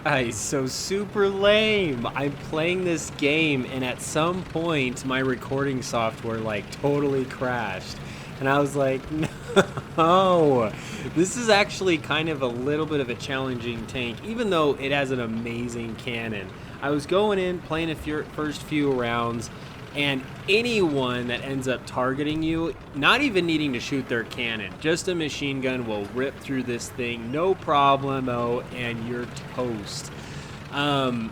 Guys, so super lame. I'm playing this game and at some point my recording software like totally crashed. And I was like, no, this is actually kind of a little bit of a challenging tank, even though it has an amazing cannon. I was going in, playing the first few rounds, and anyone that ends up targeting you, not even needing to shoot their cannon, just a machine gun will rip through this thing, no problemo, and you're toast. And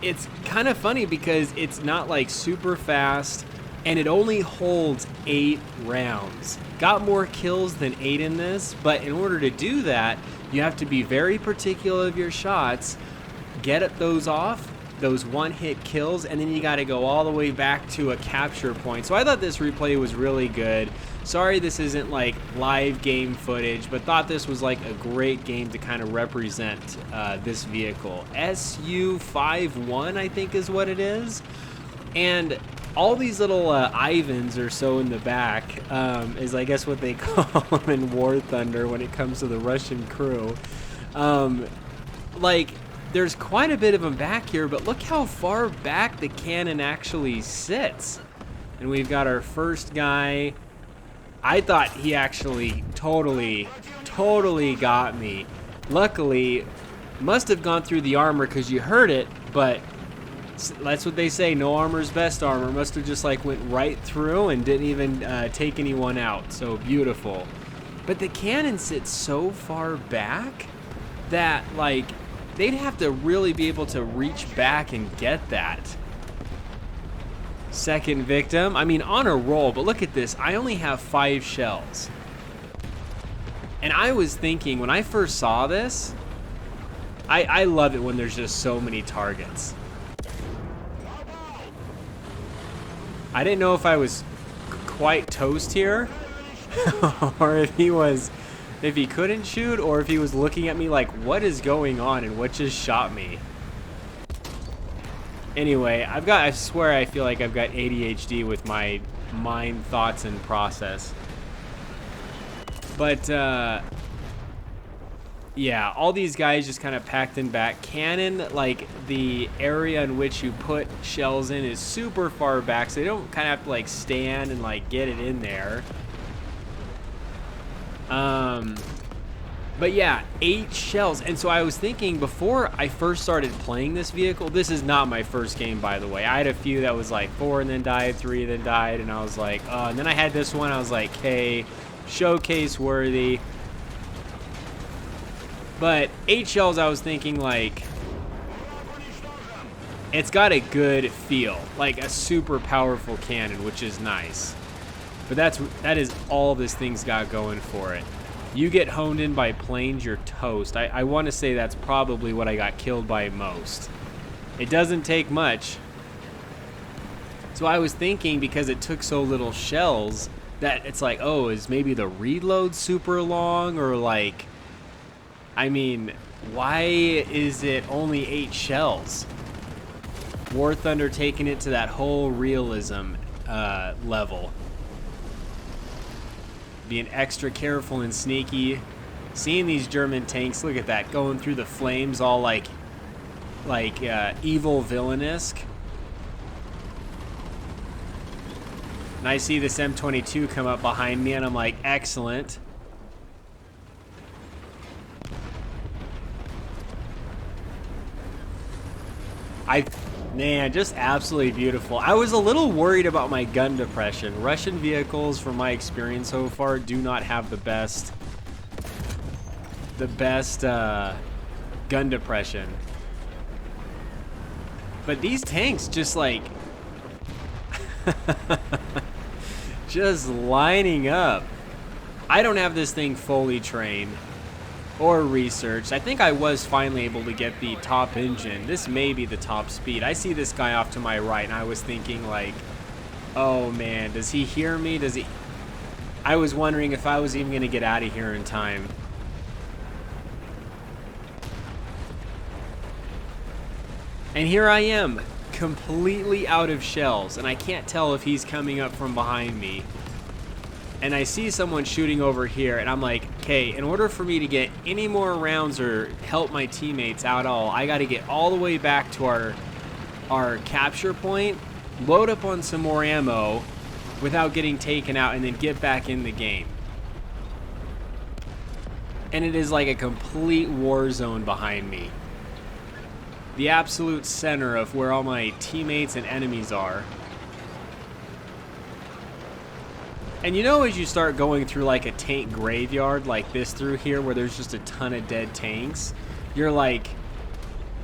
it's kind of funny because it's not like super fast, and it only holds 8 rounds. Got more kills than 8 in this, but in order to do that, you have to be very particular of your shots, get those off, those one-hit kills, and then you got to go all the way back to a capture point. So I thought this replay was really good. Sorry this isn't like live game footage, but thought this was like a great game to kind of represent this vehicle. SU-5-1 I think is what it is. And all these little Ivans or so in the back is I guess what they call them in War Thunder when it comes to the Russian crew. Like, there's quite a bit of them back here, but look how far back the cannon actually sits. And we've got our first guy. I thought he actually totally got me. Luckily, must have gone through the armor because you heard it, but that's what they say, no armor's best armor. Must have just like went right through and didn't even take anyone out. So beautiful. But the cannon sits so far back that like they'd have to really be able to reach back and get that. Second victim. I mean, on a roll, but look at this. I only have 5 shells. And I was thinking, when I first saw this, I love it when there's just so many targets. I didn't know if I was quite toast here, or if he couldn't shoot, or if he was looking at me like, what is going on and what just shot me? Anyway, I swear I feel like I've got ADHD with my mind, thoughts, and process. But, yeah, all these guys just kind of packed in back. Cannon, like, the area in which you put shells in is super far back, so they don't kind of have to, like, stand and, like, get it in there. But yeah, 8 shells. And so I was thinking before I first started playing this vehicle, this is not my first game, by the way. I had a few that was like 4 and then died, 3 and then died, and I was like, and then I had this one, I was like, hey, showcase worthy. But 8 shells, I was thinking like, it's got a good feel, like a super powerful cannon, which is nice. But that is all this thing's got going for it. You get honed in by planes, you're toast. I want to say that's probably what I got killed by most. It doesn't take much. So I was thinking, because it took so little shells, that it's like, oh, is maybe the reload super long? Or like, I mean, why is it only 8 shells? War Thunder taking it to that whole realism level. Being extra careful and sneaky. Seeing these German tanks, look at that, going through the flames all like evil villain-esque. And I see this M22 come up behind me and I'm like, excellent. Man, just absolutely beautiful. I was a little worried about my gun depression. Russian vehicles, from my experience so far, do not have the best gun depression. But these tanks just like just lining up. I don't have this thing fully trained or researched. I think I was finally able to get the top engine. This may be the top speed. I see this guy off to my right, and I was thinking like, oh man, does he hear me? Does he? I was wondering if I was even gonna get out of here in time. And here I am, completely out of shells, and I can't tell if he's coming up from behind me. and I see someone shooting over here, and I'm like, okay, in order for me to get any more rounds or help my teammates out all, I got to get all the way back to our capture point, load up on some more ammo without getting taken out, and then get back in the game. And it is like a complete war zone behind me. The absolute center of where all my teammates and enemies are. And you know, as you start going through like a tank graveyard like this through here where there's just a ton of dead tanks, you're like,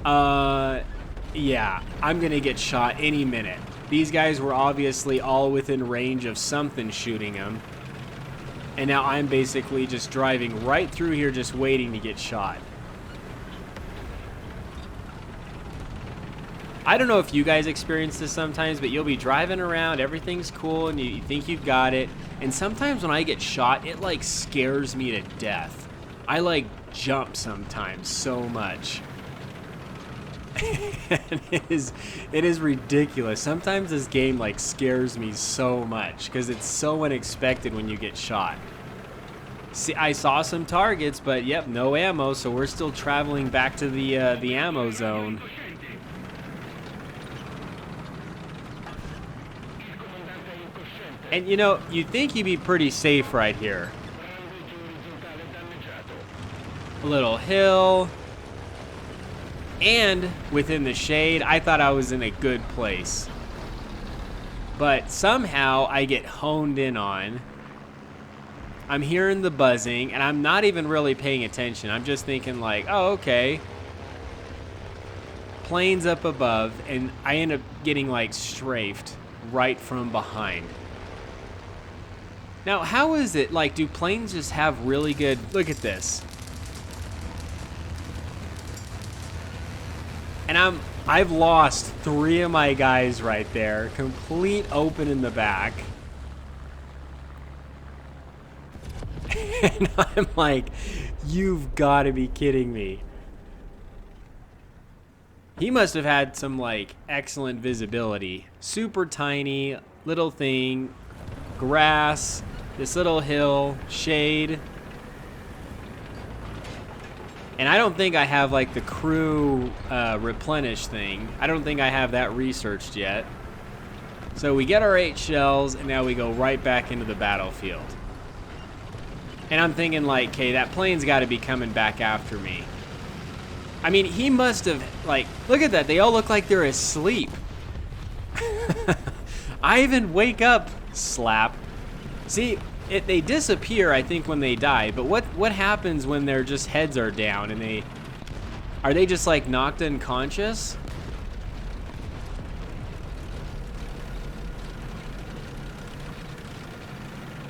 yeah, I'm gonna get shot any minute. These guys were obviously all within range of something shooting them. And now I'm basically just driving right through here just waiting to get shot. I don't know if you guys experience this sometimes, but you'll be driving around, everything's cool, and you think you've got it. And sometimes when I get shot, it like scares me to death. I like jump sometimes so much. And it is ridiculous. Sometimes this game like scares me so much because it's so unexpected when you get shot. See, I saw some targets, but yep, no ammo, so we're still traveling back to the ammo zone. And you know, you'd think you'd be pretty safe right here. A little hill. And within the shade, I thought I was in a good place. But somehow I get honed in on. I'm hearing the buzzing, and I'm not even really paying attention. I'm just thinking like, oh, okay. Planes up above, and I end up getting like strafed right from behind. Now, how is it, like, do planes just have really good, look at this. And I've lost 3 of my guys right there, complete open in the back. And I'm like, you've got to be kidding me. He must have had some, like, excellent visibility. Super tiny, little thing, grass, this little hill, shade. And I don't think I have like the crew replenish thing. I don't think I have that researched yet. So we get our 8 shells, and now we go right back into the battlefield. And I'm thinking like, okay, that plane's got to be coming back after me. I mean, he must have, like, look at that. They all look like they're asleep. I even wake up, slap. See, they disappear, I think, when they die. But what happens when their just heads are down and are they just like knocked unconscious?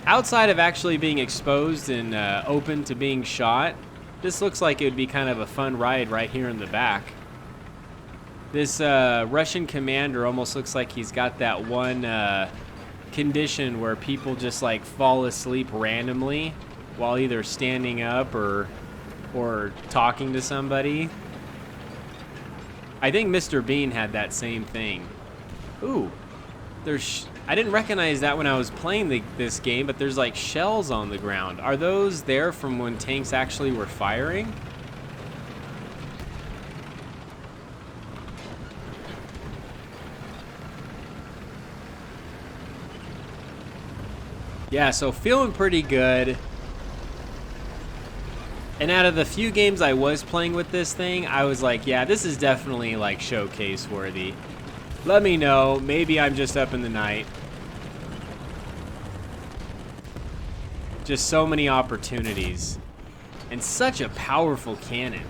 Outside of actually being exposed and open to being shot, this looks like it would be kind of a fun ride right here in the back. This Russian commander almost looks like he's got that one condition where people just like fall asleep randomly while either standing up or talking to somebody. I think Mr. Bean had that same thing. Ooh, I didn't recognize that when I was playing this game, but there's like shells on the ground. Are those there from when tanks actually were firing? Yeah, so feeling pretty good. And out of the few games I was playing with this thing, I was like, yeah, this is definitely like showcase worthy. Let me know. Maybe I'm just up in the night. Just so many opportunities. And such a powerful cannon.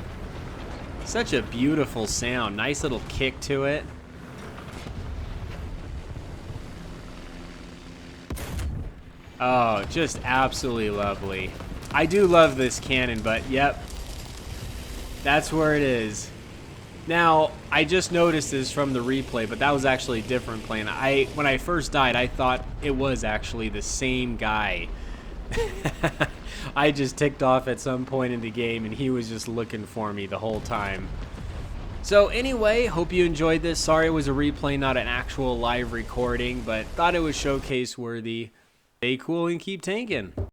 Such a beautiful sound. Nice little kick to it. Oh, just absolutely lovely. I do love this cannon, but yep. That's where it is. Now, I just noticed this from the replay, but that was actually a different plane. When I first died, I thought it was actually the same guy. I just ticked off at some point in the game, and he was just looking for me the whole time. So anyway, hope you enjoyed this. Sorry it was a replay, not an actual live recording, but thought it was showcase worthy. Stay cool and keep tanking.